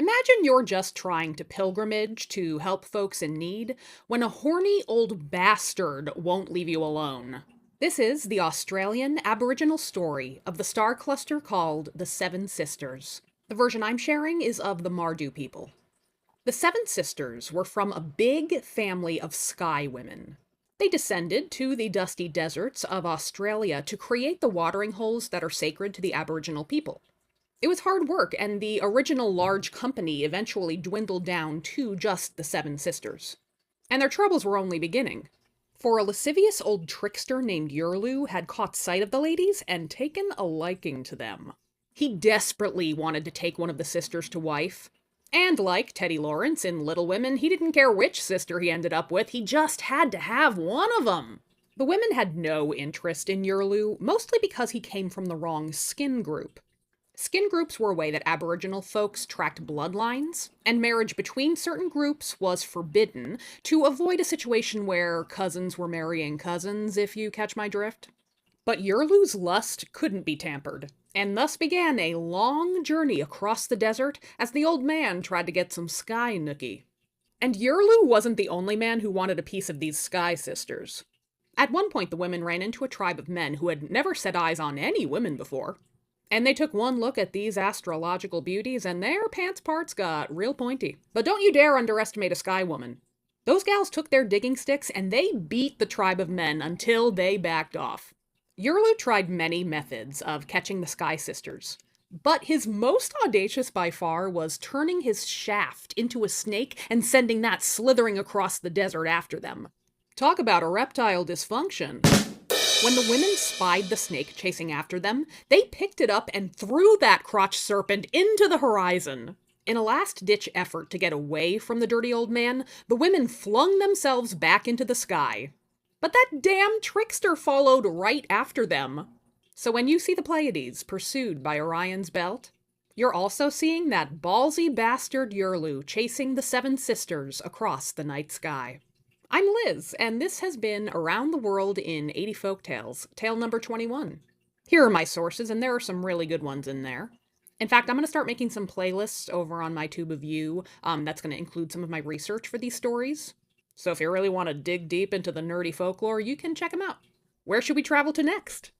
Imagine you're just trying to pilgrimage to help folks in need when a horny old bastard won't leave you alone. This is the Australian Aboriginal story of the star cluster called the Seven Sisters. The version I'm sharing is of the Martu people. The Seven Sisters were from a big family of sky women. They descended to the dusty deserts of Australia to create the watering holes that are sacred to the Aboriginal people. It was hard work, and the original large company eventually dwindled down to just the Seven Sisters. And their troubles were only beginning. For a lascivious old trickster named Yurlu had caught sight of the ladies and taken a liking to them. He desperately wanted to take one of the sisters to wife. And like Teddy Lawrence in Little Women, he didn't care which sister he ended up with, he just had to have one of them. The women had no interest in Yurlu, mostly because he came from the wrong skin group. Skin groups were a way that Aboriginal folks tracked bloodlines, and marriage between certain groups was forbidden to avoid a situation where cousins were marrying cousins, if you catch my drift. But Yurlu's lust couldn't be tampered, and thus began a long journey across the desert as the old man tried to get some sky nookie. And Yurlu wasn't the only man who wanted a piece of these sky sisters. At one point, the women ran into a tribe of men who had never set eyes on any women before. And they took one look at these astrological beauties, and their pants parts got real pointy. But don't you dare underestimate a sky woman. Those gals took their digging sticks, and they beat the tribe of men until they backed off. Yurlu tried many methods of catching the Sky Sisters, but his most audacious by far was turning his shaft into a snake and sending that slithering across the desert after them. Talk about erectile dysfunction. When the women spied the snake chasing after them, they picked it up and threw that crotch serpent into the horizon. In a last-ditch effort to get away from the dirty old man, the women flung themselves back into the sky. But that damn trickster followed right after them. So when you see the Pleiades pursued by Orion's belt, you're also seeing that ballsy bastard Yurlu chasing the Seven Sisters across the night sky. I'm Liz, and this has been Around the World in 80 Folktales, tale number 21. Here are my sources, and there are some really good ones in there. In fact, I'm going to start making some playlists over on my Tube of You that's going to include some of my research for these stories. So if you really want to dig deep into the nerdy folklore, you can check them out. Where should we travel to next?